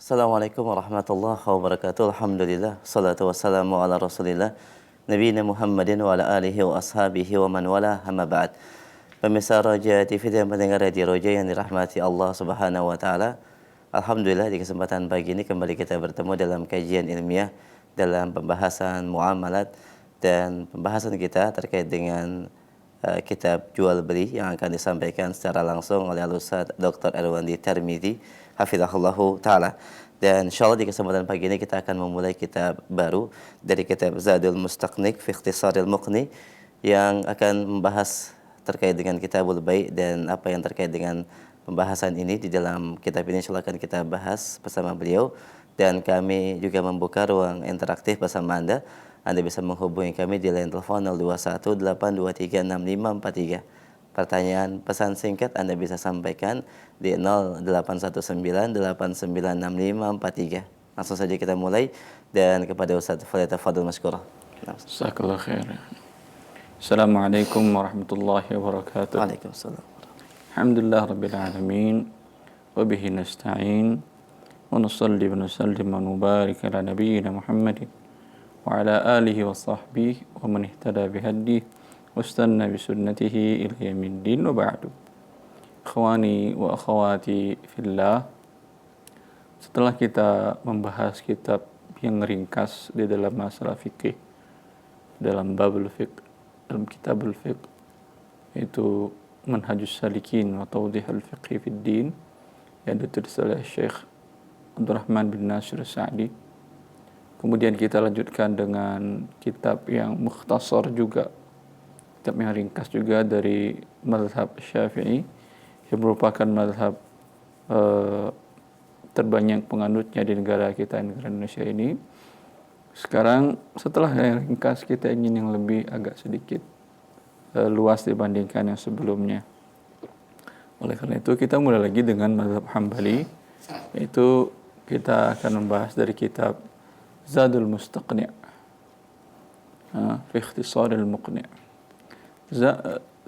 Assalamualaikum warahmatullahi wabarakatuh. Alhamdulillah, salatu wassalamu ala rasulillah Nabiina Muhammadin wa ala alihi wa ashabihi wa man wala, amma ba'd. Pemirsa Roja TV dan pendengar Radio Roja yang dirahmati Allah subhanahu wa ta'ala, Alhamdulillah di kesempatan pagi ini kembali kita bertemu dalam kajian ilmiah dalam pembahasan muamalat, dan pembahasan kita terkait dengan kitab jual beli yang akan disampaikan secara langsung oleh Al-Ustaz Dr. Erwandi Tirmidzi hafizahullahu taala. Dan insyaallah di kesempatan pagi ini kita akan memulai kitab baru dari kitab Zadul Mustaqni fi Ikhtisaril Muqni yang akan membahas terkait dengan kitabul bai, dan apa yang terkait dengan pembahasan ini di dalam kitab ini insyaallah akan kita bahas bersama beliau. Dan kami juga membuka ruang interaktif bersama Anda. Anda bisa menghubungi kami di line telepon 0218236543. Pertanyaan, pesan singkat Anda bisa sampaikan di 0819896543. Langsung saja kita mulai, dan kepada Ustaz Fadil Maskurah. Jazakallah khair. Assalamualaikum warahmatullahi wabarakatuh. Waalaikumsalam. Alhamdulillah rabbil alamin wa bihi nasta'in wa nusalli wa nusallim wa nubarik ala nabiyyina Muhammadin wa ala alihi wa sahbihi wa man ihtada bihadihi wastanna bisunnatihi ila yaumiddin, wa ba'du. Ikhwani wa akhawati fillah, setelah kita membahas kitab yang ringkas di dalam masalah fikih, dalam babul fiqh, dalam kitabul fiqh, yaitu Manhajus Salikin wa Tawdihul Fiqhi fid Din, yang ditulis oleh Syekh Abdurrahman bin Nasir Sa'di. Kemudian kita lanjutkan dengan kitab yang mukhtasar juga, kitab yang ringkas juga dari mazhab Syafi'i, yang merupakan mazhab terbanyak penganutnya di negara kita, negara Indonesia ini. Sekarang setelah yang ringkas, kita ingin yang lebih agak sedikit luas dibandingkan yang sebelumnya. Oleh karena itu kita mulai lagi dengan mazhab Hambali, yaitu kita akan membahas dari kitab Zadul Mustaqni' fi Ikhtisaril Muqni'.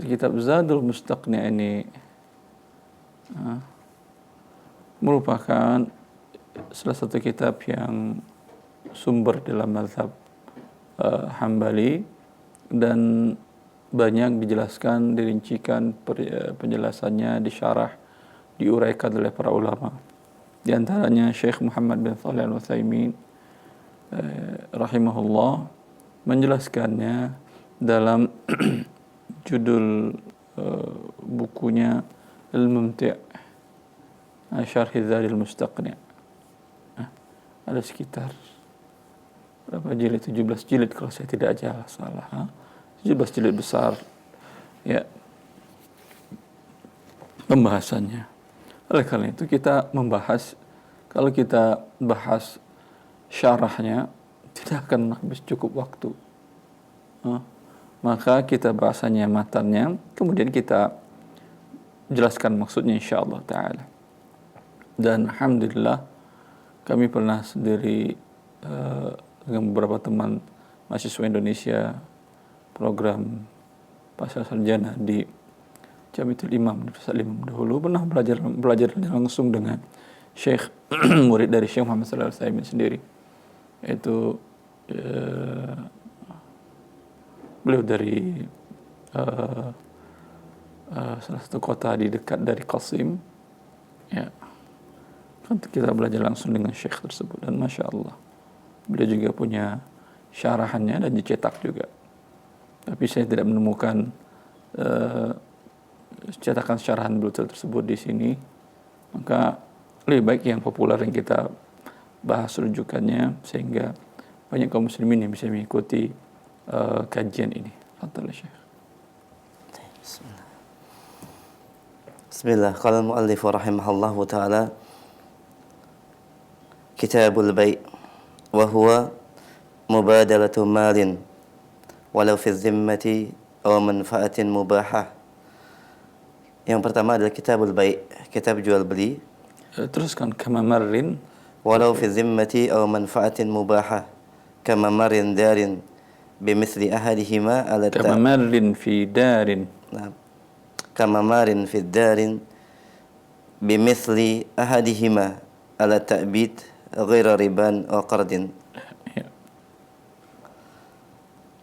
Kitab Zadul Mustaqni' ini merupakan salah satu kitab yang sumber dalam mazhab Hambali, dan banyak dijelaskan, dirincikan penjelasannya, disyarah, diuraikan oleh para ulama. Di antaranya Syekh Muhammad bin Shalih Al-Utsaimin rahimahullah menjelaskannya dalam judul bukunya Al-Mumti' Syarh Zadul Mustaqni'. Ada sekitar berapa jilid? 17 jilid kalau saya tidak salah. 17 jilid besar ya pembahasannya. Oleh karena itu kita membahas, kalau kita bahas syarahnya tidak akan habis cukup waktu. Maka kita bahasanya matannya, kemudian kita jelaskan maksudnya insyaallah ta'ala. Dan alhamdulillah kami pernah sendiri dengan beberapa teman mahasiswa Indonesia program pasca sarjana di Jamiatul Imam, Universitas Imam dahulu pernah belajar langsung dengan Syekh murid dari Syekh Muhammad Shalih Al-Utsaimin sendiri, yaitu beliau dari salah satu kota di dekat dari Qasim ya. Kita belajar langsung dengan Syekh tersebut, dan Masya Allah beliau juga punya syarahannya dan dicetak juga, tapi saya tidak menemukan cetakan syarahan beliau tersebut di sini. Maka lebih baik yang populer yang kita bahas rujukannya, sehingga banyak kaum muslimin yang bisa mengikuti kajian ini. Fadhal Syekh. Bismillah. Qala al-muallif rahimahullahu taala, kitabul bai' wa huwa mubadalatu malin walau fi zimmati aw manfaatin mubahah. Yang pertama adalah kitabul bai', kitab jual beli. Teruskan, kama marrin walau fi zimmati aw manfaatin mubahah kama marrin darin bimithli ahadihima ala kama marrin fi darin. Nah, kama marin fi darin bimithli ahadihima ala ta'bid ghaira riban wa qardin. Ya.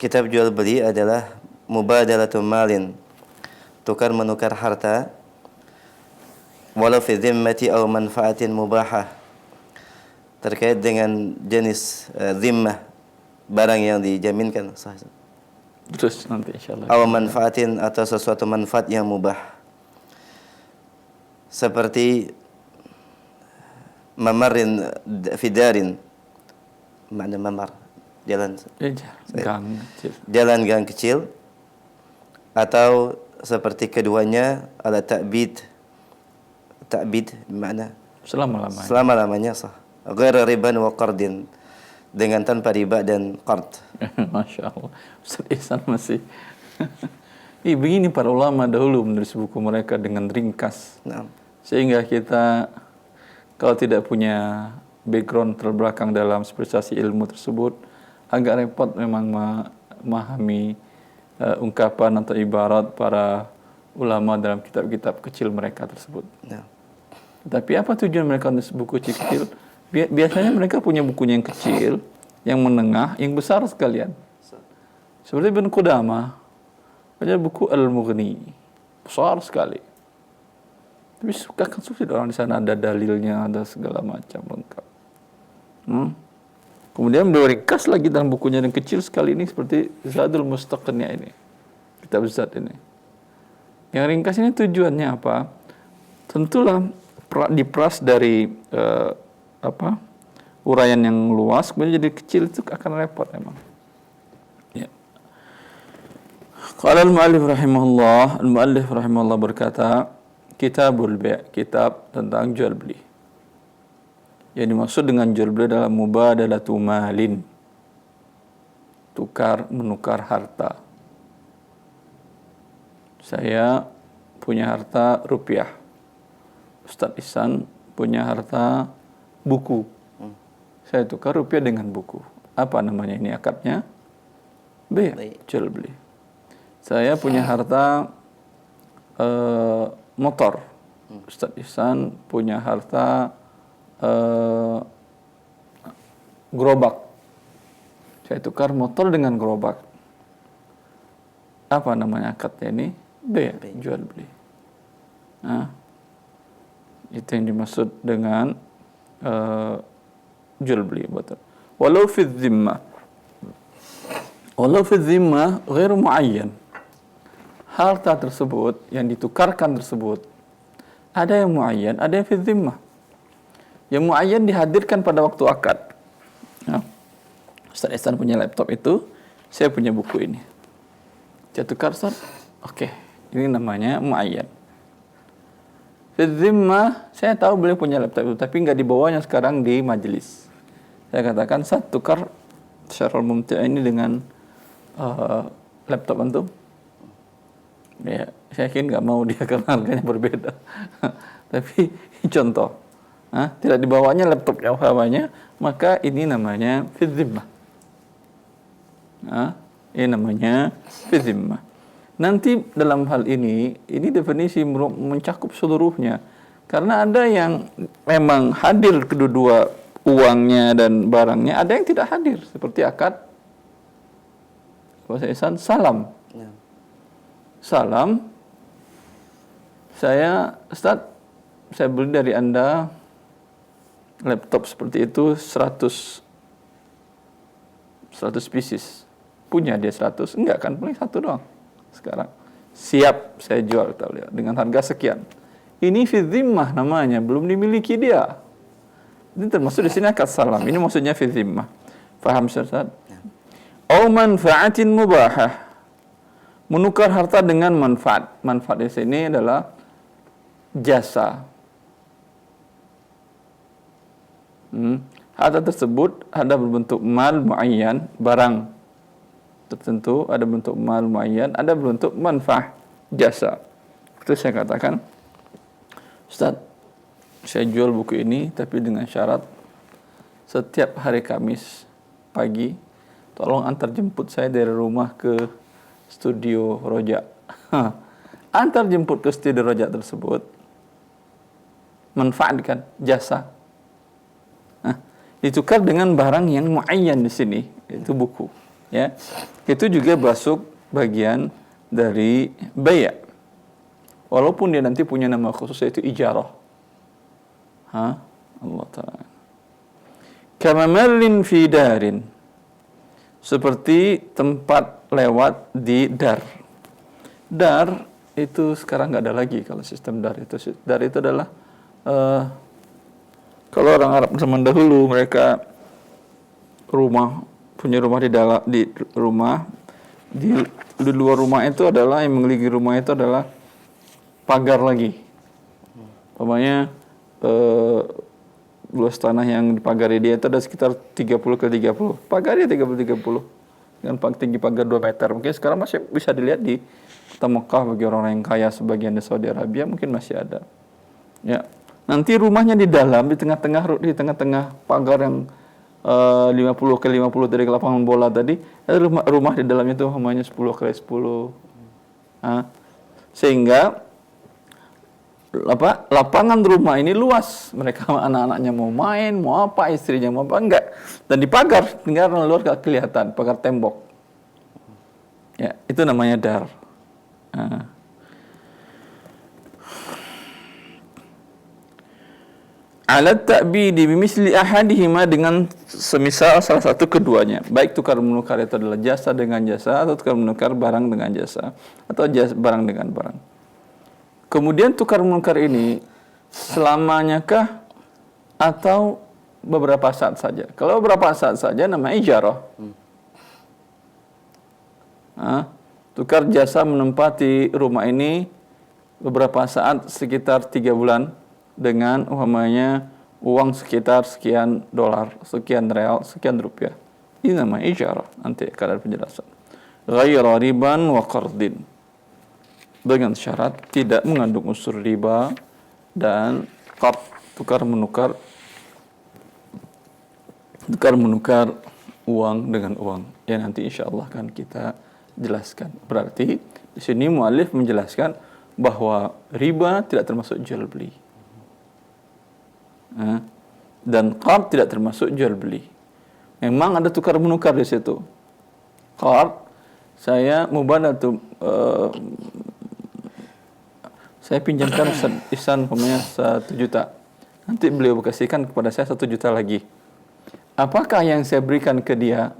Kitab jual beli adalah mubadalatu malin, tukar menukar harta, walau fi dhimmati aw manfaatin mubahah, terkait dengan jenis dhimmah, barang yang dijaminkan sah. Terus nanti insyaallah. Aw manfaatin, atau sesuatu manfaat yang mubah, seperti mamarin fidarin, makna mamar, jalan gang kecil, atau seperti keduanya ala ta'bid makna selama-lamanya sah, ghaira riban wa qardin, dengan tanpa riba dan qard. Masya Allah, Ustaz Ihsan masih begini para ulama dahulu menulis buku mereka dengan ringkas. Nah. Sehingga kita kalau tidak punya background terbelakang dalam spesialisasi ilmu tersebut, agak repot memang memahami ungkapan atau ibarat para ulama dalam kitab-kitab kecil mereka tersebut. Nah. Tapi apa tujuan mereka menulis buku kecil? Biasanya mereka punya bukunya yang kecil, yang menengah, yang besar sekalian. Seperti Ibn Qudamah, punya buku Al-Mughni, besar sekali. Tapi kan sulit orang di sana, ada dalilnya, ada segala macam lengkap. Kemudian beliau ringkas lagi dalam bukunya yang kecil sekali ini, seperti Zadul Mustaqni ini, kitab Zad ini. Yang ringkas ini tujuannya apa? Tentulah diperas dari uraian yang luas, kemudian jadi kecil, itu akan repot memang. Ya. Qala al-mu'allif rahimahullah berkata, Kitabul Bai', kitab tentang jual beli. Yang dimaksud dengan jual beli adalah mubadalatu malin, menukar harta. Saya punya harta rupiah, Ustaz Ihsan punya harta buku. Saya tukar rupiah dengan buku. Apa namanya ini akadnya? Bai', jual beli. Saya punya harta motor. Ustaz Ihsan punya harta gerobak. Saya tukar motor dengan gerobak. Apa namanya akadnya ini? Bai', jual beli. Nah, itu yang dimaksud dengan jual beli. Betul. Walau fi dhimmah ghairu muayyan. Harta tersebut yang ditukarkan tersebut ada yang muayyan, ada yang fi dhimmah. Yang muayyan dihadirkan pada waktu akad. Ya. Ustaz Ihsan punya laptop itu, saya punya buku ini. Saya tukar, Ustaz. Oke, ini namanya muayyan. Fi dhimmah, saya tahu beliau punya laptop itu, tapi nggak dibawanya sekarang di majelis. Saya katakan, Ustaz, tukar Syarhul Mumti' ini dengan laptop antum. Ya, saya yakin nggak mau dia karena harganya berbeda. Tapi contoh, tidak dibawanya laptop yang umpamanya, maka ini namanya fi dhimmah. Ini namanya fi dhimmah. Nanti dalam hal ini definisi mencakup seluruhnya. Karena ada yang memang hadir kedua-dua uangnya dan barangnya, ada yang tidak hadir seperti akad Ustaz Ihsan salam. Salam, Ustaz, saya beli dari Anda laptop seperti itu 100 pieces. Punya dia 100? Enggak kan, paling 1 doang. Sekarang siap saya jual dengan harga sekian. Ini fi dhimmah namanya, belum dimiliki dia. Ini termasuk di sini akad salam. Ini maksudnya fi dhimmah. Faham Ustaz? Au manfaatin mubahah. Menukar harta dengan manfaat. Manfaat di sini adalah jasa. Harta tersebut ada berbentuk mal muayyan, barang tertentu, ada bentuk mal muayyan, ada berbentuk manfaat, jasa. Itu saya katakan, Ustaz, saya jual buku ini tapi dengan syarat setiap hari Kamis pagi tolong antar jemput saya dari rumah ke studio Roja. Antar jemput ke studio Roja tersebut, manfaatkan jasa. ditukar dengan barang yang muayyan di sini, itu buku, ya. Itu juga masuk bagian dari bay'. Walaupun dia nanti punya nama khusus yaitu ijarah. Allah Ta'ala. Kamamalin fi darin. Seperti tempat lewat di dar. Dar itu sekarang nggak ada lagi kalau sistem dar itu. Dar itu adalah kalau orang Arab zaman dahulu mereka punya rumah di rumah, di luar rumah itu adalah yang mengelilingi rumah itu adalah pagar lagi. Umpamanya luas tanah yang dipagari dia itu ada sekitar 30 ke 30. Pagarnya 30 dengan tinggi pagar 2 meter. Mungkin sekarang masih bisa dilihat di kota Mekah bagi orang-orang yang kaya sebagian di Saudi Arabia mungkin masih ada. Ya. Nanti rumahnya di dalam di tengah-tengah pagar yang 50 ke 50 dari lapangan bola tadi, ada rumah di dalamnya itu namanya 10 kali 10. Sehingga lapangan rumah ini luas, mereka anak-anaknya mau main, mau apa, istrinya mau apa, enggak, dan dipagar, tinggal orang luar gak kelihatan, pagar tembok, ya itu namanya dar. Alat ta'bidi bimisli ahadihima, dengan semisal salah satu keduanya, baik tukar menukar itu adalah jasa dengan jasa atau tukar menukar barang dengan jasa atau barang dengan barang. Kemudian tukar menukar ini selamanya kah atau beberapa saat saja? Kalau beberapa saat saja namanya ijarah. Tukar jasa menempati rumah ini beberapa saat sekitar 3 bulan dengan umpamanya uang sekitar sekian dolar, sekian real, sekian rupiah. Ini namanya ijarah. Nanti akan ada penjelasan. Ghaira riban wa qardin. Dengan syarat tidak mengandung unsur riba dan qard, tukar menukar uang dengan uang. Ya nanti insyaallah akan kita jelaskan. Berarti di sini muallif menjelaskan bahwa riba tidak termasuk jual beli. Dan qard tidak termasuk jual beli. Memang ada tukar menukar di situ. Qard, saya mubadalatu saya pinjamkan Ustaz Ihsan umpamanya 1 juta. Nanti beliau kasihkan kepada saya 1 juta lagi. Apakah yang saya berikan ke dia,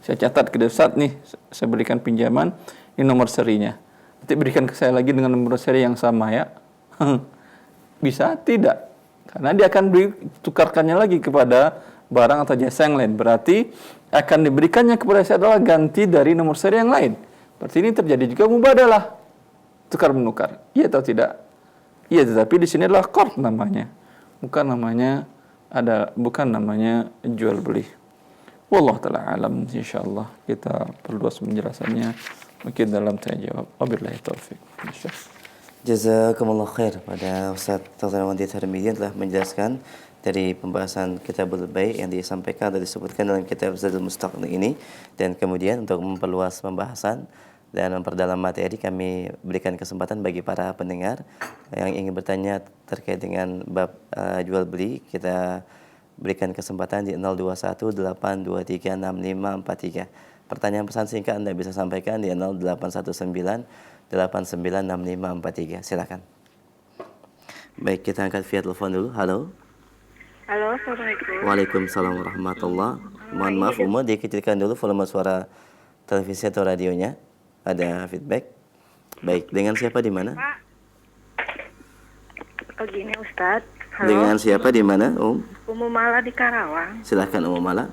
saya catat ke dia, Ustaz nih, saya berikan pinjaman, ini nomor serinya. Nanti berikan ke saya lagi dengan nomor seri yang sama ya. Bisa? Tidak. Karena dia akan ditukarkannya lagi kepada barang atau jasa yang lain. Berarti akan diberikannya kepada saya adalah ganti dari nomor seri yang lain. Berarti ini terjadi juga mubadalah. Tukar menukar, iya atau tidak? Iya, tetapi di sini adalah qard namanya, bukan namanya jual beli. Wallahu taala alam. Insyaallah kita perluas penjelasannya mungkin dalam tanya jawab. Wabillahi taufik. Jazakumullah khair pada Ustaz Dr. Wandi Tarmizi telah menjelaskan dari pembahasan Kitabul Bay' yang disampaikan atau disebutkan dalam kitab Zadul Mustaqni ini, dan kemudian untuk memperluas pembahasan dan memperdalam materi, kami berikan kesempatan bagi para pendengar yang ingin bertanya terkait dengan bab jual beli. Kita berikan kesempatan di 0218236543. Pertanyaan pesan singkat Anda bisa sampaikan di 0819896543. Silakan. Baik, kita angkat via telepon dulu. Halo. Halo, Assalamualaikum. Waalaikumsalam warahmatullahi. Mohon maaf, dikecilkan dulu volume suara televisi atau radionya. Ada feedback. Baik, dengan siapa di mana? Begini Ustadz. Halo. Dengan siapa di mana, Umu Mala di Karawang. Silahkan Umu Mala.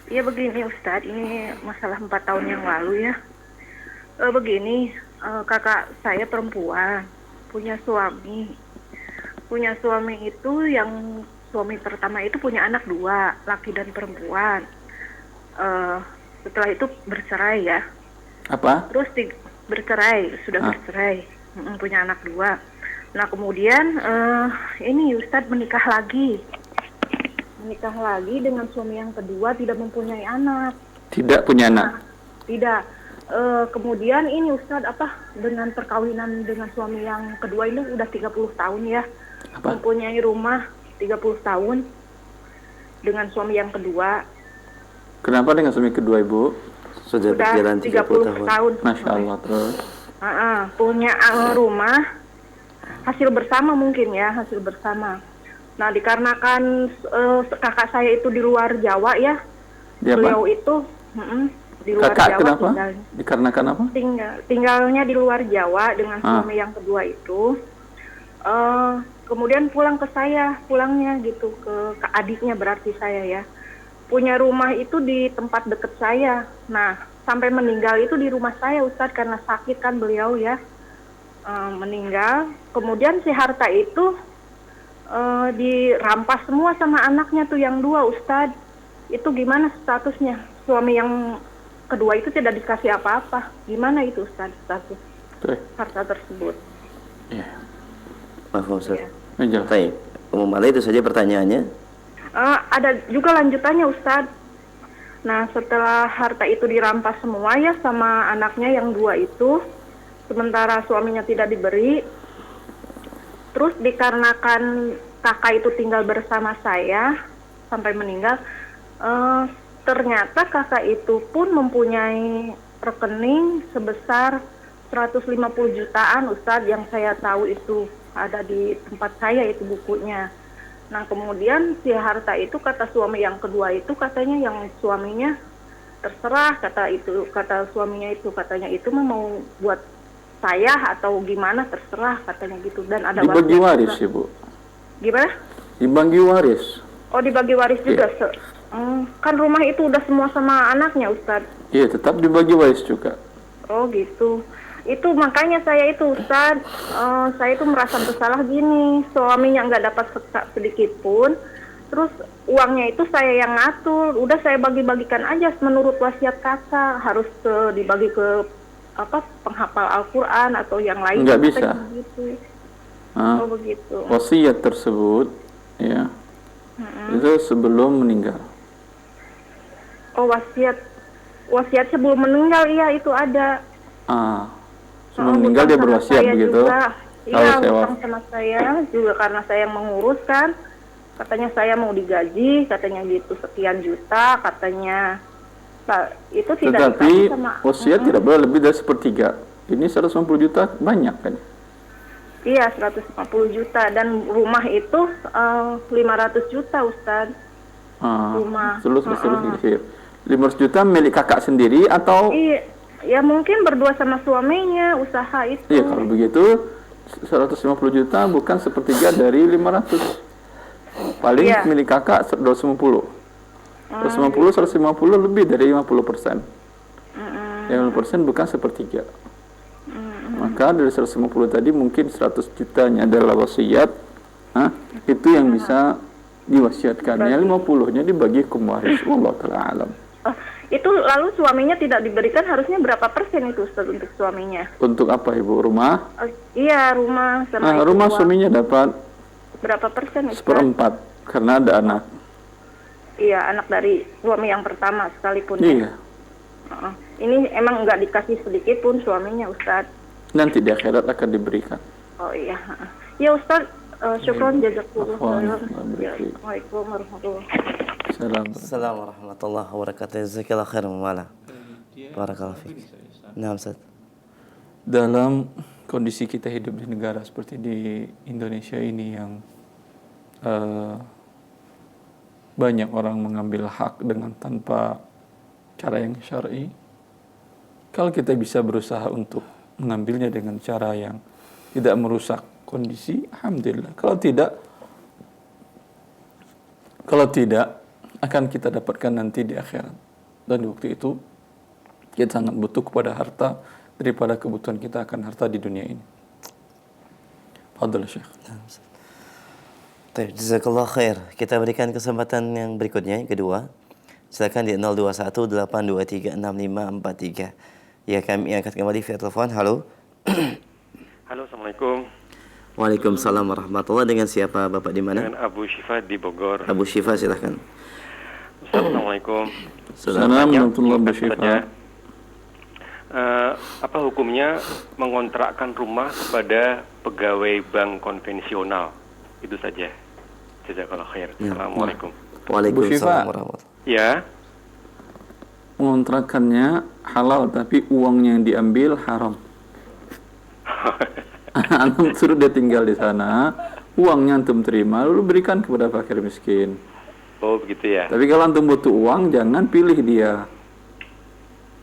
Iya begini Ustadz, ini masalah 4 tahun yang lalu ya. Begini, kakak saya perempuan, punya suami. Punya suami itu yang suami pertama itu punya anak 2, laki dan perempuan. Setelah itu bercerai ya. Apa? Terus bercerai, sudah bercerai, punya anak 2. Nah kemudian ini Ustadz menikah lagi dengan suami yang kedua, tidak mempunyai anak. Tidak punya anak? Tidak. Kemudian ini Ustadz dengan perkawinan dengan suami yang kedua ini udah 30 tahun ya. Apa? Mempunyai rumah 30 tahun. dengan suami yang kedua. Kenapa dengan suami kedua, Ibu? Sudah Sudah berjalan 30 tahun. tahun. Masya Allah, terus. Punya rumah hasil bersama mungkin ya, hasil bersama. Nah, dikarenakan kakak saya itu di luar Jawa ya, Dia apa? beliau itu di luar Kakak Jawa kenapa? tinggalnya. Dikarenakan apa? Tinggalnya di luar Jawa dengan suami yang kedua itu. Kemudian pulang ke saya, pulangnya gitu ke adiknya berarti saya ya. Punya rumah itu di tempat dekat saya. Nah, sampai meninggal itu di rumah saya Ustadz karena sakit kan beliau ya. Meninggal. Kemudian si harta itu dirampas semua sama anaknya tuh yang dua Ustadz. Itu gimana statusnya? Suami yang kedua itu tidak dikasih apa-apa. Gimana itu Ustadz status harta tersebut? Iya. Maaf Ustaz. Menjawab. Baik. Umum alai itu saja pertanyaannya. Ada juga lanjutannya Ustadz. Nah, setelah harta itu dirampas semua ya sama anaknya yang dua itu, sementara suaminya tidak diberi, terus dikarenakan kakak itu tinggal bersama saya sampai meninggal, ternyata kakak itu pun mempunyai rekening sebesar 150 jutaan Ustadz, yang saya tahu itu ada di tempat saya itu bukunya. Nah, kemudian si harta itu kata suami yang kedua itu katanya yang suaminya terserah, kata suaminya itu katanya itu mau buat saya atau gimana terserah katanya gitu, dan ada Dibagi wasiat waris, juga. Ibu. Gimana? Dibagi waris. Oh, dibagi waris juga. Kan rumah itu udah semua sama anaknya Ustadz. Iya, tetap dibagi waris juga. Oh gitu. Itu makanya saya itu Ustaz, saya itu merasa bersalah gini, suaminya nggak dapat sedikit pun, terus uangnya itu saya yang ngatur, udah saya bagi-bagikan aja menurut wasiat kakak, harus dibagi ke penghafal Al-Quran atau yang lain. Nggak bisa. Begitu. Oh, begitu. Wasiat tersebut, ya, itu sebelum meninggal. Oh, wasiat sebelum meninggal, iya itu ada. Sebelum meninggal dia berwasiat begitu. Iya, hutang sama saya juga karena saya yang menguruskan. Katanya saya mau digaji, katanya gitu sekian juta, katanya. Nah, itu tidak Tetapi dikasih sama. wasiat tidak boleh lebih dari sepertiga. Ini 150 juta banyak kan? Iya, 150 juta dan rumah itu 500 juta Ustaz. Rumah. Terus 500 juta milik kakak sendiri atau? Iya. Ya mungkin berdua sama suaminya usaha itu. Iya, kalau begitu 150 juta bukan sepertiga dari 500. Paling milik kakak 250. 150 lebih dari 50%. 50% bukan sepertiga. Maka dari 150 tadi mungkin 100 jutanya adalah wasiat. Itu yang bisa diwasiatkan. Yang 50-nya dibagi ke waris. Wallahu ta'ala alam. Itu lalu suaminya tidak diberikan, harusnya berapa persen itu Ustaz untuk suaminya? Untuk apa Ibu? Rumah? Iya, rumah sama itu rumah uang. suaminya dapat Berapa persen Ustaz? 1/4 karena ada anak. Iya, anak dari suami yang pertama sekalipun. Iya. Ini emang nggak dikasih sedikit pun suaminya Ustaz. Nanti di akhirat akan diberikan. Oh iya. Ya Ustaz, syukron jazakallahu khairan. Afwan. Waalaikumsalam warahmatullahi Assalamualaikum warahmatullahi wabarakatuh. Jazakallahu khairan Mala. Barakallahu fiik. Nah, Ustaz. Dalam kondisi kita hidup di negara seperti di Indonesia ini yang banyak orang mengambil hak dengan tanpa cara yang syar'i, kalau kita bisa berusaha untuk mengambilnya dengan cara yang tidak merusak kondisi, alhamdulillah. Kalau tidak akan kita dapatkan nanti di akhirat. Dan di waktu itu kita sangat butuh kepada harta daripada kebutuhan kita akan harta di dunia ini. Fadhal Syekh. Jazakallah khair. Kita berikan kesempatan yang berikutnya, yang kedua. Silakan di 0218236543. Ya, kami angkat kembali via telepon. Halo. Halo, Assalamualaikum. Waalaikumsalam warahmatullahi. Dengan siapa Bapak di mana? Dengan Abu Syifa di Bogor. Abu Syifa, silakan. Assalamualaikum. Assalamualaikum warahmatullahi wabarakatuh. Apa hukumnya mengontrakkan rumah kepada pegawai bank konvensional? Itu saja. Jazakallahu khair. Assalamualaikum. Waalaikumsalam warahmatullahi. Ya. Mengontrakannya halal tapi uangnya yang diambil haram. Antum suruh dia tinggal di sana, uangnya antum terima lalu berikan kepada fakir miskin. Oh, begitu ya. Tapi kalau antum butuh uang, jangan pilih dia.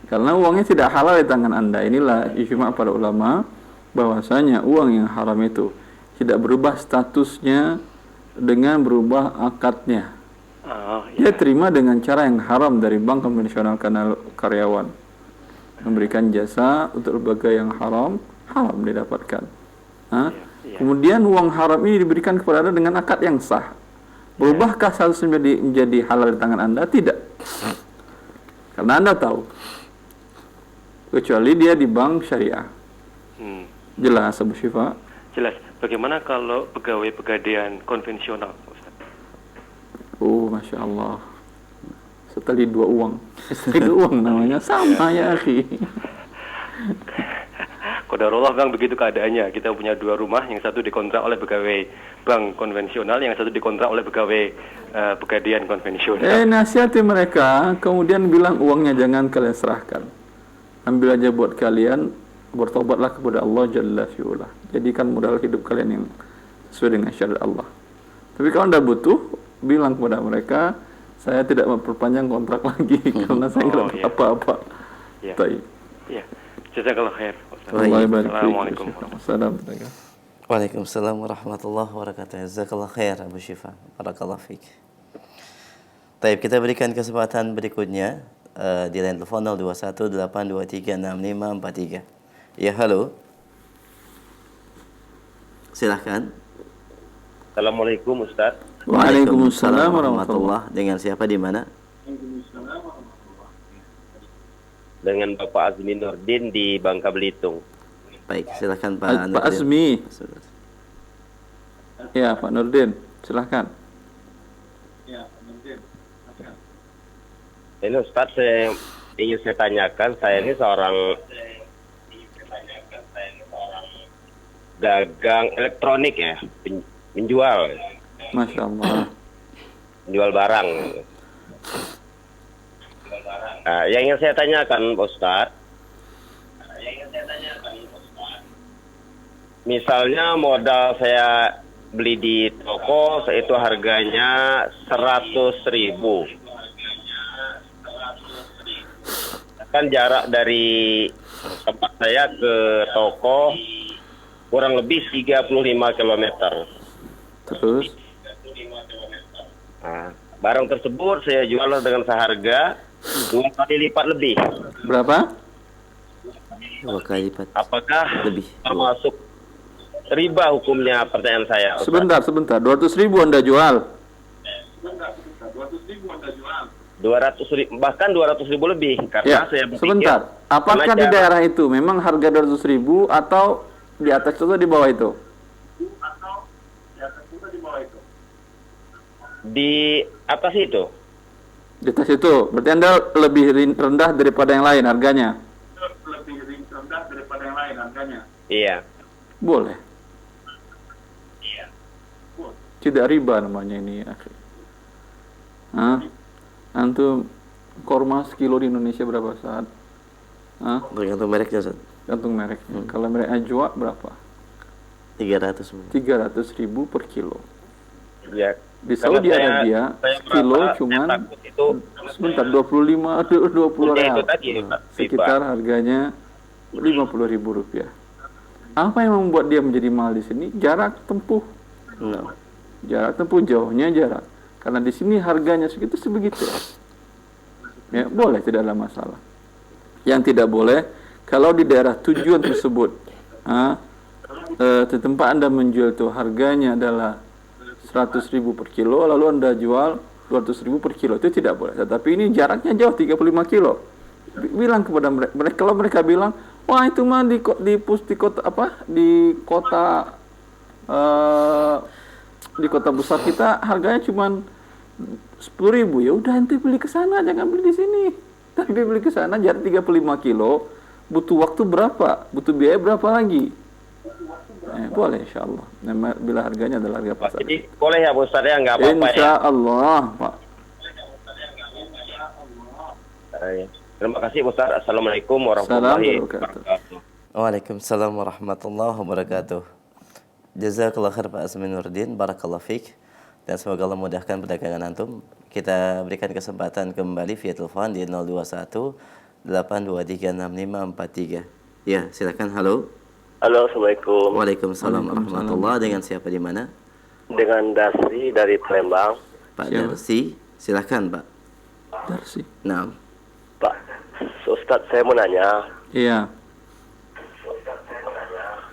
Karena uangnya tidak halal di tangan Anda. Inilah ijma' para ulama bahwasanya uang yang haram itu tidak berubah statusnya dengan berubah akadnya. Oh, Dia ya. terima dengan cara yang haram dari bank konvensional karena karyawan. Memberikan jasa untuk lembaga yang haram, haram didapatkan. Hah? Iya. Kemudian uang haram ini diberikan kepada Anda dengan akad yang sah. Berubahkah statusnya menjadi halal di tangan Anda? Tidak. Karena Anda tahu. Kecuali dia di bank syariah. Jelas, Abu Syifa? Jelas. Bagaimana kalau pegawai pegadaian konvensional, Ustaz? Oh, Masya Allah. Setali dua uang. Setali dua uang namanya. Sama ya, akhi. Qadarullah Bang, begitu keadaannya. Kita punya dua rumah, yang satu dikontrak oleh pegawai bank konvensional, yang satu dikontrak oleh pegawai pegadaian konvensional. Nasihati mereka, kemudian bilang uangnya jangan kalian serahkan. Ambil aja buat kalian, bertobatlah kepada Allah Jalla fi'ula. Jadikan modal hidup kalian yang sesuai dengan syariat Allah. Tapi kalau Anda butuh, bilang kepada mereka, saya tidak memperpanjang kontrak lagi karena saya nggak dapat apa-apa. Ya. Baik. Ya. Jazakallah khair. Ustaz. Assalamualaikum. Waalaikumsalam warahmatullahi wabarakatuh. Jazakallah khair Abu Syifa. Barakallahu fiik. Baik, kita berikan kesempatan berikutnya di line telepon 0218236543. Ya, halo. Silahkan. Assalamualaikum Ustaz. Waalaikumsalam warahmatullahi. Dengan siapa di mana? Dengan Bapak Azmi Nurdin di Bangka Belitung. Baik, silahkan Pak Pak Azmi. Ya, Pak Nurdin, silahkan. Ini Ustaz, saya ingin tanyakan, saya ini seorang dagang elektronik ya, menjual Masya Allah. menjual barang. Nah, yang ingin saya tanyakan Pak Ustaz, misalnya modal saya beli di toko, itu harganya 100.000. Kan jarak dari tempat saya ke toko kurang lebih 35 km. Terus? Nah, barang tersebut saya jual dengan seharga 2 kali lipat lebih. Berapa? 2 kali lipat. Apakah Lebih. termasuk riba hukumnya, pertanyaan saya, Ustaz? Sebentar. 200.000 Anda jual. 200.000, bahkan 200.000 lebih, Ya, karena saya berpikir, sebentar. Apakah karena di jarak daerah itu memang harga 200.000 atau di atas itu atau di bawah itu? di atas itu? Di atas itu. Berarti Anda lebih rendah daripada yang lain harganya? Iya. Boleh. Tidak riba namanya ini, akhi. Hah? Antum korma sekilo di Indonesia berapa saat? Hah? Tergantung mereknya, Ustaz. Gantung mereknya. Kalau merek Ajwa berapa? 300. 300.000 per kilo. Ya. Di Karena Saudi Arabia sekilo merasa cuman saya takut itu sebentar 20 punya real. itu tadi, Pak, Sekitar harganya 50.000 rupiah. Apa yang membuat dia menjadi mahal di sini? Jarak tempuh. No. Jarak tempuh, jauhnya jarak. Karena di sini harganya segitu sebegitu. Ya, boleh, tidak ada masalah. Yang tidak boleh kalau di daerah tujuan tersebut, di tempat Anda menjual itu harganya adalah 100.000 per kilo, lalu Anda jual 200.000 per kilo, itu tidak boleh. Tetapi ini jaraknya jauh, 35 kilo. Bilang kepada mereka, kalau mereka bilang, wah itu mah di kota besar kita harganya cuma 10.000, ya udah ente beli ke sana, jangan beli di sini. Tapi beli ke sana jarak 35 kilo, butuh waktu berapa? Butuh biaya berapa lagi? Boleh insyaallah. Bila harganya adalah harga pasar. Jadi boleh ya Pak Ustaz ya, nggak apa-apa ya. Insyaallah, Pak. Terima kasih Ustaz. Assalamualaikum Assalamualaikum warahmatullahi warahmatullahi wabarakatuh. Waalaikumsalam warahmatullahi wabarakatuh. Jazakallah khair Pak Azmin Nurdin, barakallah fiik. Dan semoga Allah mudahkan perdagangan antum. Kita berikan kesempatan kembali via telepon di 021 823 6543. Ya, silakan. Halo. Halo, Assalamualaikum. Waalaikumsalam warahmatullahi. Dengan siapa di mana? Dengan Dasri dari Palembang. Pak Siapa? Darsi, silakan Pak. Darsi. Nah, Pak, Ustadz saya mau nanya. Iya.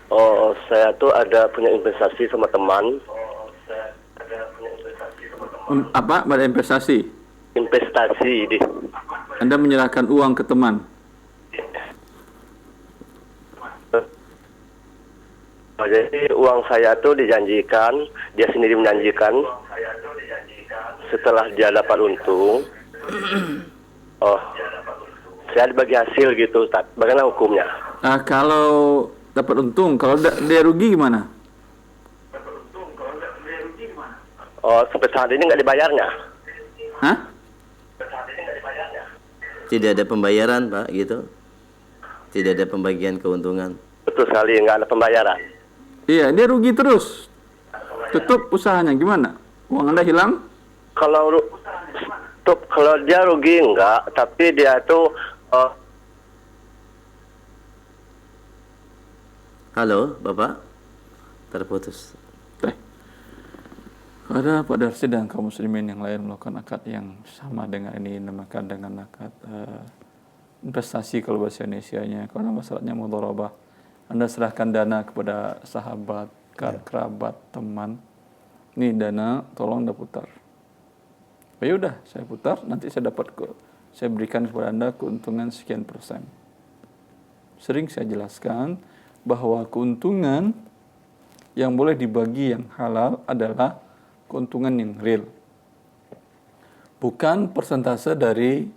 Oh, saya tuh ada punya investasi sama teman. Apa? Pada investasi. Investasi di Anda menyerahkan uang ke teman. Jadi uang saya tuh dijanjikan, dia sendiri menjanjikan setelah dia dapat untung. Oh, saya dibagi hasil gitu, Ustaz. Bagaimana hukumnya? Kalau dapat untung, kalau dia rugi gimana? Oh, sampai saat ini nggak dibayarnya. Hah? tidak ada pembayaran Pak, gitu. Tidak ada pembagian keuntungan. Betul sekali, nggak ada pembayaran. Iya, dia rugi terus. Tutup usahanya gimana? Uang Anda hilang? Kalau kalau dia rugi enggak, tapi dia tuh Halo, Bapak. Terputus. Ada Pak Darsi dan kaum muslimin yang lain melakukan akad yang sama dengan ini, dinamakan dengan akad investasi kalau bahasa Indonesianya. Kalau nama syaratnya mudharabah. Anda serahkan dana kepada sahabat, kerabat, teman. Ini dana, tolong Anda putar. Oh, ya udah, saya putar, nanti saya berikan kepada Anda keuntungan sekian persen. Sering saya jelaskan bahwa keuntungan yang boleh dibagi yang halal adalah keuntungan yang real. Bukan persentase dari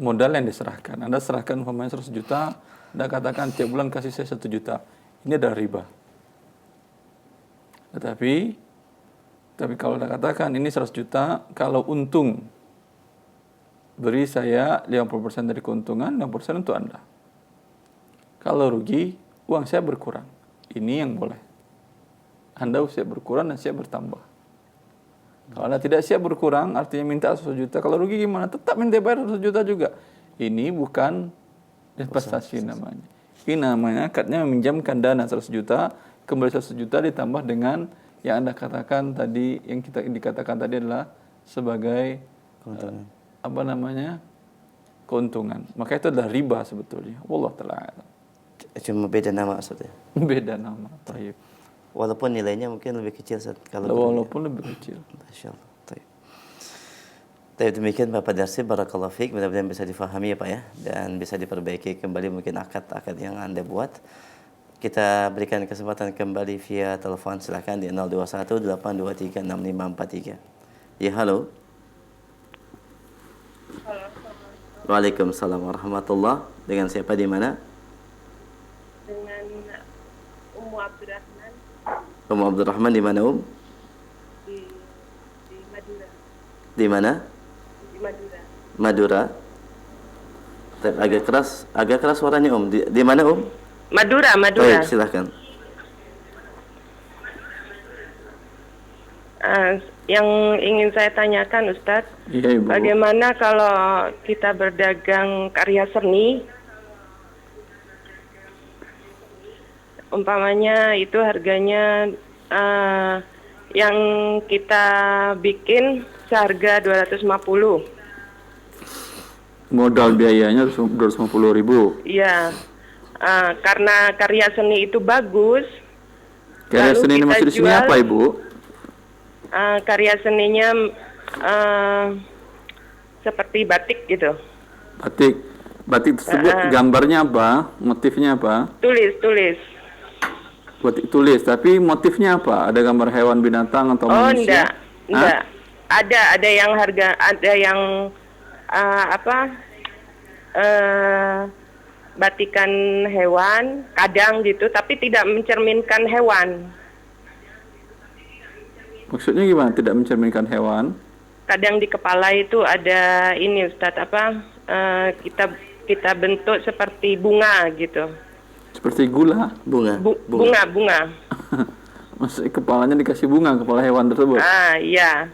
modal yang diserahkan. Anda serahkan umpamanya 100 juta, Anda katakan tiap bulan kasih saya 1 juta. Ini adalah riba. Tapi kalau Anda katakan ini 100 juta, kalau untung beri saya 50% dari keuntungan, 60% untuk Anda. Kalau rugi, uang saya berkurang. Ini yang boleh. Anda siap berkurang dan siap bertambah. Kalau Anda tidak siap berkurang, artinya minta 100 juta. Kalau rugi gimana? Tetap minta bayar 100 juta juga. Ini bukan investasi namanya. Ini namanya akadnya meminjamkan dana 100 juta, kembali 100 juta ditambah dengan yang Anda katakan tadi, yang kita dikatakan tadi adalah sebagai keuntungan. Maka itu adalah riba sebetulnya. Wallahu ta'ala. Cuma beda nama maksudnya. Beda nama. Taib. Walaupun nilainya mungkin lebih kecil kalau Walaupun lebih kecil. Masya Allah. Tapi demikian Bapak Darsi, barakallahu fiik. Mudah-mudahan bisa difahami ya Pak ya, dan bisa diperbaiki kembali mungkin akad-akad yang Anda buat. Kita berikan kesempatan kembali via telepon, silakan di 021 823 6543. Ya, halo. Waalaikumsalam warahmatullahi. Dengan siapa di mana? Dengan Ummu Abdurrahman Ummu Abdurrahman di mana di Madura. Di mana? Di Madura. Madura. Agak keras suaranya Di mana Madura. Baik, silakan. Yang ingin saya tanyakan Ustadz, Iya, Ibu. bagaimana kalau kita berdagang karya seni, umpamanya itu harganya yang kita bikin seharga 250. Modal biayanya 250.000. Iya, karena karya seni itu bagus. Karya Lalu seni ini kita maksud di sini jual, apa, Ibu? Karya seninya seperti batik gitu. Batik tersebut gambarnya apa? Motifnya apa? Tulis. Batik tulis, tapi motifnya apa? Ada gambar hewan, binatang atau Oh, manusia? enggak. Ada yang batikan hewan, kadang gitu, tapi tidak mencerminkan hewan. Maksudnya gimana? Tidak mencerminkan hewan? Kadang di kepala itu ada ini Ustadz, kita kita bentuk seperti bunga gitu. Seperti gula. Bunga. Bunga. Maksudnya kepalanya dikasih bunga, kepala hewan tersebut. Iya.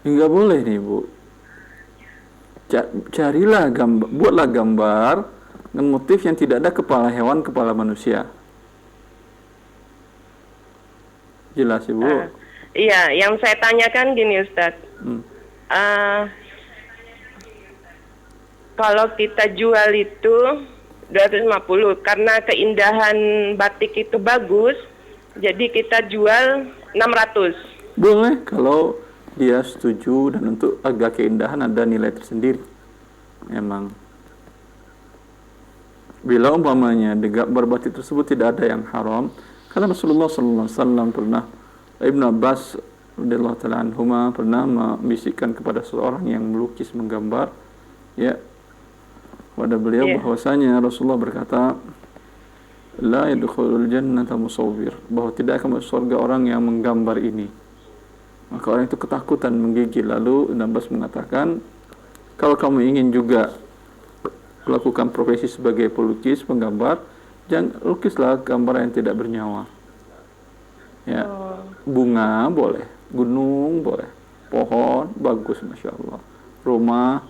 Enggak boleh nih, Bu. Carilah gambar, buatlah gambar dengan motif yang tidak ada kepala hewan, kepala manusia. Jelas, Ibu. Iya, yang saya tanyakan gini, Ustadz. Kalau kita jual itu 250 karena keindahan batik itu bagus, jadi kita jual 600. Boleh kalau dia setuju dan untuk agak keindahan ada nilai tersendiri. Memang. Bila umpamanya di gambar batik tersebut tidak ada yang haram, karena Rasulullah SAW pernah, Ibn Abbas radhiyallahu ta'ala anhuma pernah membisikkan kepada seorang yang melukis menggambar, ya, pada beliau bahwasanya Rasulullah berkata, la yadkhulul jannata musawwir, bahwa tidak akan masuk surga orang yang menggambar ini. Maka orang itu ketakutan menggigil. Lalu Ibn Abbas mengatakan, kalau kamu ingin juga melakukan profesi sebagai pelukis, penggambar, jangan lukislah gambar yang tidak bernyawa. Ya, bunga boleh, gunung boleh, pohon bagus, masya Allah, rumah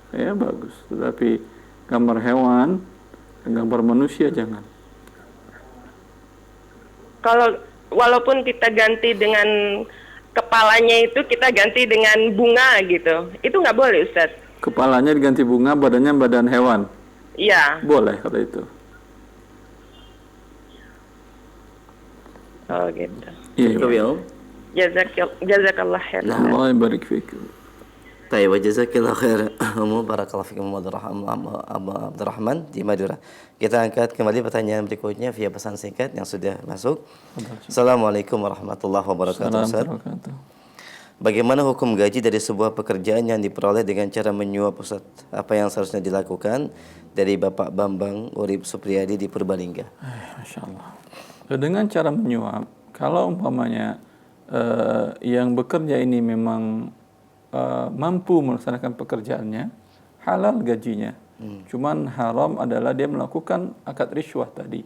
ya bagus, tetapi gambar hewan, gambar manusia jangan. Kalau walaupun kita ganti dengan kepalanya itu kita ganti dengan bunga gitu, itu nggak boleh, Ustaz? Kepalanya diganti bunga, badannya badan hewan. Iya. Boleh kalau itu. Oh gitu. Iya. Cukup ya, Om? Jazakallah khair. Allah barik fikum. Baik, wa jazakillah khair. Barakallahu fikum Abdurrahman di Madura. Kita angkat kembali pertanyaan berikutnya via pesan singkat yang sudah masuk. Assalamualaikum warahmatullahi wabarakatuh. Ustaz. Bagaimana hukum gaji dari sebuah pekerjaan yang diperoleh dengan cara menyuap, Ustaz? Apa yang seharusnya dilakukan? Dari Bapak Bambang Urip Supriyadi di Purbalingga. Masya Allah. Dengan cara menyuap, kalau umpamanya yang bekerja ini memang mampu melaksanakan pekerjaannya, halal gajinya. Cuman haram adalah dia melakukan akad risyuah tadi.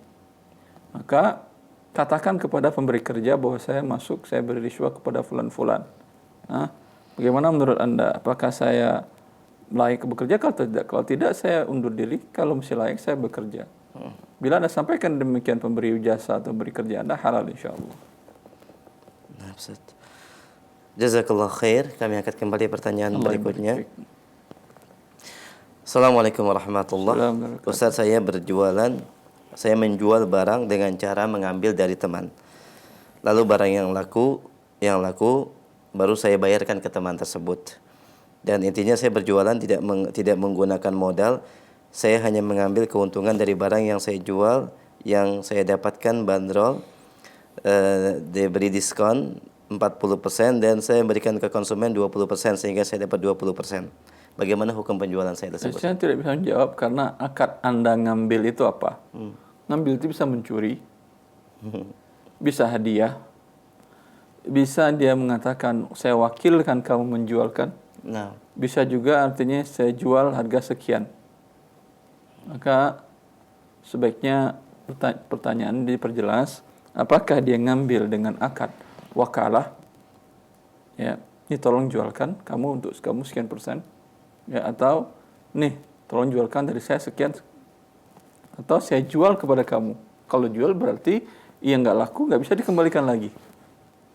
Maka katakan kepada pemberi kerja bahwa saya masuk, saya beri risyuah kepada fulan-fulan. Bagaimana menurut Anda? Apakah saya layak bekerja? Kalau tidak saya undur diri. Kalau masih layak saya bekerja. Bila Anda sampaikan demikian pemberi jasa atau pemberi kerja Anda, halal insyaAllah. Nah, Ustaz. Jazakallah khair. Kami angkat kembali pertanyaan berikutnya. Assalamualaikum warahmatullahi wabarakatuh. Ustaz, saya menjual barang dengan cara mengambil dari teman. Lalu barang yang laku baru saya bayarkan ke teman tersebut. Dan intinya saya berjualan tidak menggunakan modal. Saya hanya mengambil keuntungan dari barang yang saya jual, yang saya dapatkan bandrol, diberi diskon 40% dan saya berikan ke konsumen 20% sehingga saya dapat 20%. Bagaimana hukum penjualan saya tersebut? Saya tidak bisa menjawab karena akad Anda ngambil itu apa? Ngambil itu bisa mencuri, bisa hadiah, bisa dia mengatakan saya wakilkan kamu menjualkan. Nah, bisa juga artinya saya jual harga sekian. Maka sebaiknya pertanyaan diperjelas, apakah dia ngambil dengan akad wakalah? Ya, ini tolong jualkan kamu untuk kamu sekian persen. Ya, atau nih tolong jualkan dari saya sekian, atau saya jual kepada kamu. Kalau jual berarti yang nggak laku nggak bisa dikembalikan lagi.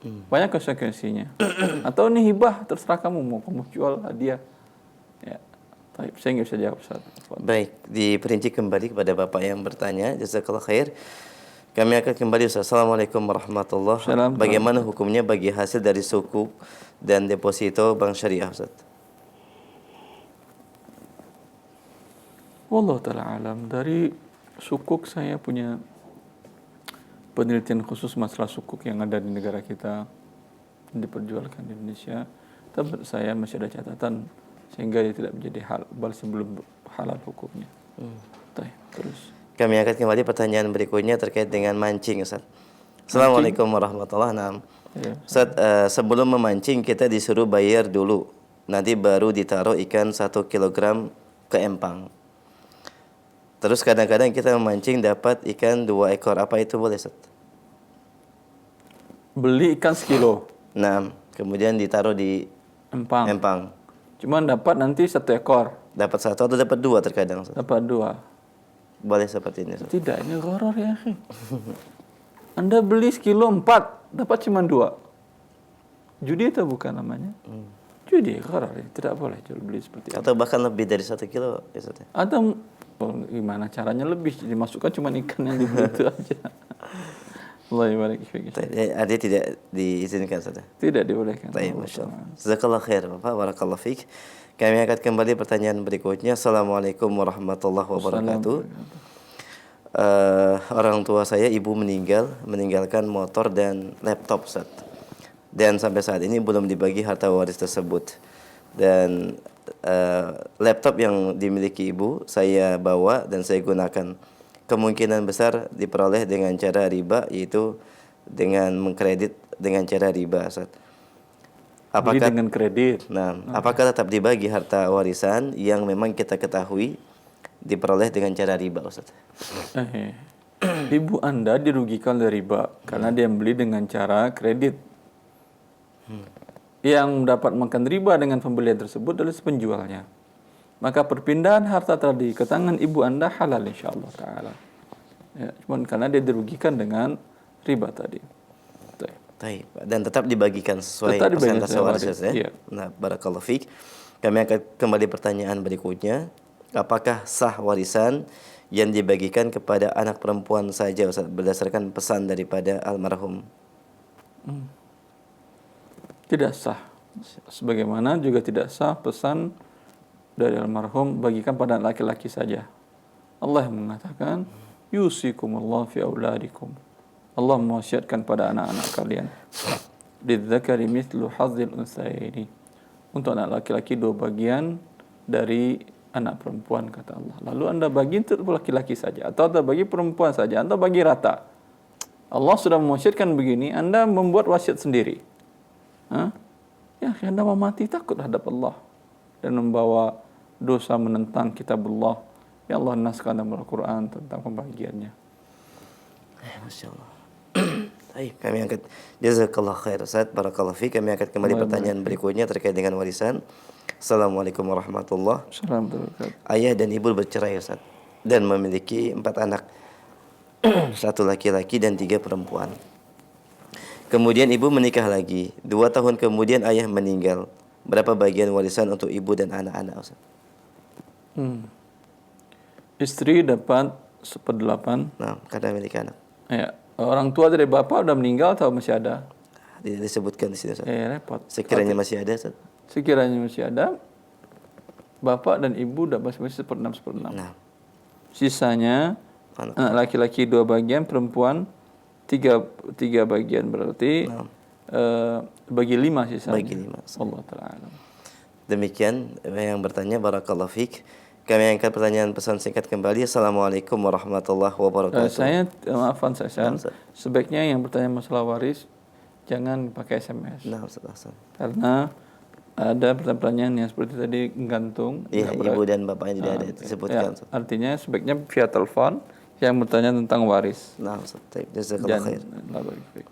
Banyak konsekuensinya. Atau nih hibah, terserah kamu mau kamu jual hadiah. Ya, tapi saya nggak bisa jawab saat. Baik, diperinci kembali kepada Bapak yang bertanya. Jazakallah khair. Kami akan kembali. Assalamualaikum warahmatullahi wabarakatuh. Bagaimana hukumnya bagi hasil dari sukuk dan deposito bank syariah, Ustaz? Wallahu ta'ala alam. Dari sukuk saya punya penelitian khusus masalah sukuk yang ada di negara kita diperjualkan di Indonesia. Tapi saya masih ada catatan sehingga dia tidak menjadi halal sebelum halal hukumnya. Terus kami akan kembali pertanyaan berikutnya terkait dengan mancing, Ustaz. Assalamualaikum warahmatullahi wabarakatuh. Ustaz, sebelum memancing kita disuruh bayar dulu, nanti baru ditaruh ikan 1 kilogram ke empang. Terus kadang-kadang kita memancing dapat ikan 2 ekor. Apa itu boleh, Ustaz? Beli ikan sekilo, Nah, kemudian ditaruh di empang. empang. Cuman dapat nanti 1 ekor, Dapat 1 atau dapat 2 terkadang, Ustaz. dapat 2. Boleh seperti ini, Ustaz. Tidak, ini gharar ya akhi. Anda beli sekilo 4, dapat cuma 2. Judi itu bukan namanya? Judi, gharar ya. Tidak boleh jual beli seperti itu. Atau bahkan lebih dari 1 kilo, ya, Ustaz. Atau gimana caranya lebih? Dimasukkan cuma ikan yang dibeli itu aja. Allah barik fiik. Ada tidak diizinkan, Ustaz? Tidak dibolehkan. Baik, Masya Allah. Jazakallah khair, Bapak. Barakallah fiik. Kami akan kembali pertanyaan berikutnya. Assalamualaikum warahmatullahi wabarakatuh. Orang tua saya, ibu meninggalkan motor dan laptop, Ustaz. Dan sampai saat ini belum dibagi harta waris tersebut. Dan laptop yang dimiliki ibu saya bawa dan saya gunakan. Kemungkinan besar diperoleh dengan cara riba, yaitu dengan mengkredit dengan cara riba, Ustaz. Beli dengan kredit. Nah, apakah tetap dibagi harta warisan yang memang kita ketahui diperoleh dengan cara riba, Ustaz? Ibu Anda dirugikan oleh riba karena dia beli dengan cara kredit. Yang dapat makan riba dengan pembelian tersebut adalah penjualnya. Maka perpindahan harta tadi ke tangan ibu Anda halal insyaallah taala. Ya, cuman karena dia dirugikan dengan riba tadi. Baik, dan tetap dibagikan sesuai Tetap dibagikan persentase sesuai waris, waris, ya. iya. Nah, barakallahu fiik. Kami akan kembali pertanyaan berikutnya. Apakah sah warisan yang dibagikan kepada anak perempuan saja, Ustaz, berdasarkan pesan daripada almarhum? Tidak sah. Sebagaimana juga tidak sah pesan dari almarhum bagikan pada laki-laki saja. Allah yang mengatakan, yusikumullah fi auladikum. Allah mewasiatkan pada anak-anak kalian. Lidzakari mithlu hazzil unsayni. Untuk anak laki-laki 2 bagian dari anak perempuan, kata Allah. Lalu Anda bagi untuk laki-laki saja, atau Anda bagi perempuan saja, Anda bagi rata. Allah sudah mewasiatkan begini, Anda membuat wasiat sendiri. Ya, Anda mau mati takut hadap Allah dan membawa dosa menentang kitabullah yang Allah naskan dalam Al-Quran tentang pembagiannya. Masya Allah. Baik, kami angkat. Jazakallah khair, Ustaz. Barakallahu fiik. Kami akan kembali pertanyaan berikutnya terkait dengan warisan. Assalamualaikum warahmatullahi wabarakatuh. Assalamualaikum. Ayah dan ibu bercerai, Ustaz, dan memiliki 4 anak. 1 laki-laki dan 3 perempuan. Kemudian ibu menikah lagi. 2 tahun kemudian ayah meninggal. Berapa bagian warisan untuk ibu dan anak-anak, Ustaz? Istri dapat 1/8. Nah, karena memiliki anak. Ya, orang tua dari bapak sudah meninggal atau masih ada? Tidak disebutkan di sini, Ustaz. Repot. Sekiranya masih ada, Ustaz. Sekiranya masih ada, bapak dan ibu dapat masing-masing 1/6. Nah, Sisanya anak laki-laki 2 bagian, perempuan 3 bagian, berarti bagi 5 sisanya. Bagi 5. Allah Ta'ala. Demikian yang bertanya, barakallahu fiik. Kami angkat pertanyaan pesan singkat kembali. Assalamualaikum warahmatullahi wabarakatuh. Maafkan saya, sebaiknya yang bertanya masalah waris jangan pakai SMS. Nah, Ustaz. Karena ada pertanyaan yang seperti tadi gantung. Iya, ibu dan bapaknya tidak ada disebutkan. Ya, artinya sebaiknya via telepon yang bertanya tentang waris. Nah, Ustaz. Jazakallahu khair. Baik.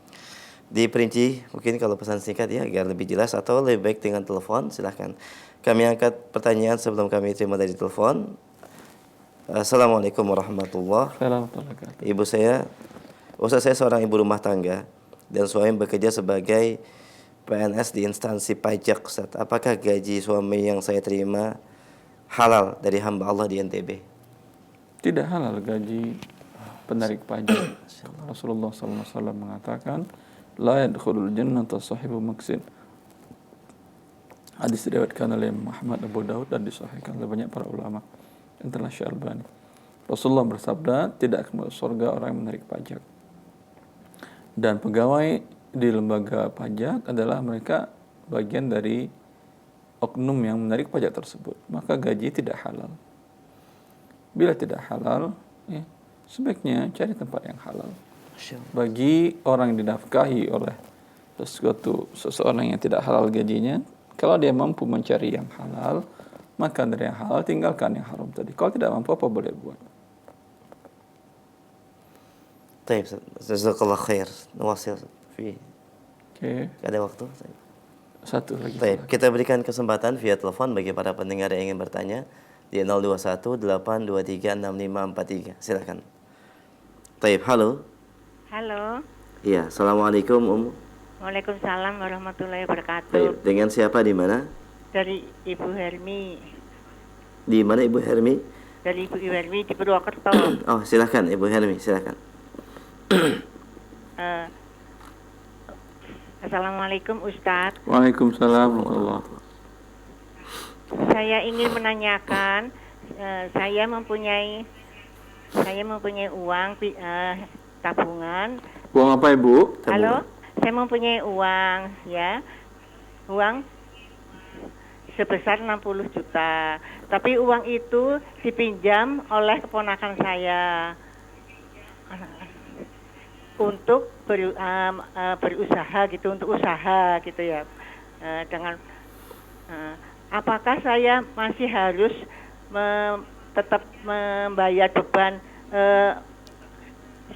Diperinci mungkin kalau pesan singkat ya agar lebih jelas, atau lebih baik dengan telepon, silahkan. Kami angkat pertanyaan sebelum kami terima dari telepon. Assalamualaikum warahmatullahi wabarakatuh. Ibu saya, Ustaz, saya seorang ibu rumah tangga dan suami bekerja sebagai PNS di instansi pajak, Ustaz. Apakah gaji suami yang saya terima halal dari hamba Allah di NTB? Tidak halal gaji penarik pajak. Rasulullah SAW mengatakan, la yadkhulul jannata sahibu maksin. Hadis diriwayatkan oleh Muhammad Abu Daud dan disahihkan oleh banyak para ulama, antara Syekh Albani. Rasulullah bersabda, tidak akan masuk surga orang yang menarik pajak. Dan pegawai di lembaga pajak adalah mereka bagian dari oknum yang menarik pajak tersebut. Maka gaji tidak halal. Bila tidak halal, ya, sebaiknya cari tempat yang halal. Bagi orang yang dinafkahi oleh seseorang yang tidak halal gajinya, kalau dia mampu mencari yang halal, maka dari yang halal tinggalkan yang haram tadi. Kalau tidak mampu, apa boleh buat? Taib, jazakallah khair. Nawasil fi. Oke, Ada waktu? satu lagi. Taib, kita berikan kesempatan via telepon bagi para pendengar yang ingin bertanya di 021 823 6543. Silakan. Taib, halo. Halo, Iya, assalamualaikum Waalaikumsalam warahmatullahi wabarakatuh. Taib, dengan siapa di mana? Dari Ibu Hermi, Di mana Ibu Hermi? dari Ibu Hermi di Purwokerto. Oh, silakan Ibu Hermi, silakan. Eh, Assalamualaikum Ustadz. Waalaikumsalam warahmatullahi. Saya ingin menanyakan, saya mempunyai uang tabungan. Uang apa Ibu? Halo, saya mempunyai uang ya, uang sebesar 60 juta. Tapi uang itu dipinjam oleh keponakan saya untuk berusaha gitu, untuk usaha gitu ya. Apakah saya masih harus tetap membayar beban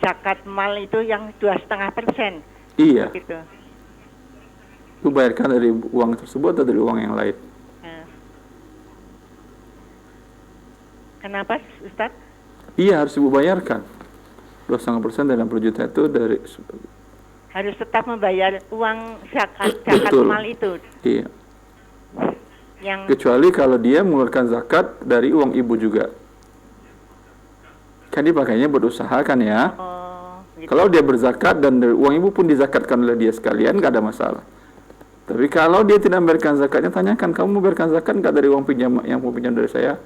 zakat mal itu yang 2,5%? Iya. Gitu. Itu bayarkan dari uang tersebut atau dari uang yang lain? Kenapa Ustaz? Iya, harus Ibu bayarkan. 2,5% dari 60 juta itu dari Harus tetap membayar uang zakat Betul. mal itu. Iya. Yang Kecuali kalau dia mengeluarkan zakat dari uang ibu juga. Kan dipakainya buat usaha kan ya. gitu. Kalau dia berzakat dan dari uang ibu pun dizakatkan oleh dia sekalian, nggak ada masalah. Tapi kalau dia tidak membayarkan zakatnya, tanyakan, kamu membayarkan zakat nggak dari uang pinjam yang mau pinjam dari saya?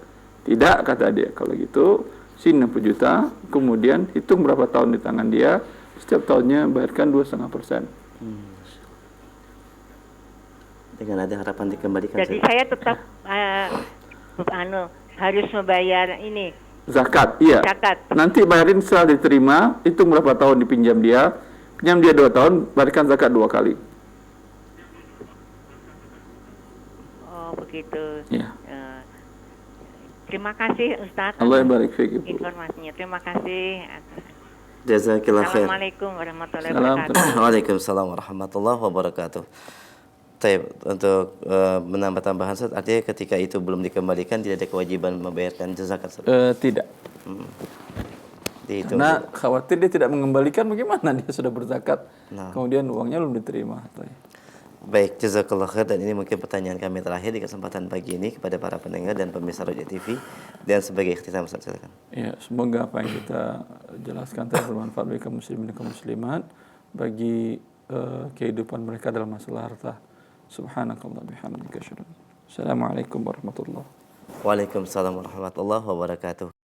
Tidak, kata dia. Kalau gitu, sini 60 juta, kemudian hitung berapa tahun di tangan dia, setiap tahunnya bayarkan 2,5%. Dengan ada harapan dikembalikan. Jadi saya tetap harus membayar ini Zakat, iya. zakat. Nanti bayarin setelah diterima, hitung berapa tahun dipinjam dia. Pinjam dia 2 tahun, bayarkan zakat 2 kali. Oh begitu. Iya. Terima kasih Ustaz Allah yang barik fiik, Ibu. informasinya. Terima kasih. Jazakillah khair. Assalamualaikum warahmatullahi Salam. wabarakatuh. Waalaikumsalam warahmatullahi wabarakatuh. Taib, untuk menambah tambahan Ustaz, artinya ketika itu belum dikembalikan tidak ada kewajiban membayarkan zakat Ustaz? Tidak. Dihitung. Karena khawatir dia tidak mengembalikan, bagaimana dia sudah berzakat, Nah. kemudian uangnya belum diterima. Baik, jazakallah khair, dan ini mungkin pertanyaan kami terakhir di kesempatan pagi ini kepada para pendengar dan pemirsa Roja TV, dan sebagai ikhtitam Ustaz, silakan. Ya, semoga apa yang kita jelaskan telah bermanfaat bagi kaum muslimin dan kaum muslimat, bagi kehidupan mereka dalam masalah harta. Subhanakallah bihamdika asyhadu. Assalamualaikum warahmatullahi wabarakatuh. Waalaikumsalam warahmatullahi wabarakatuh.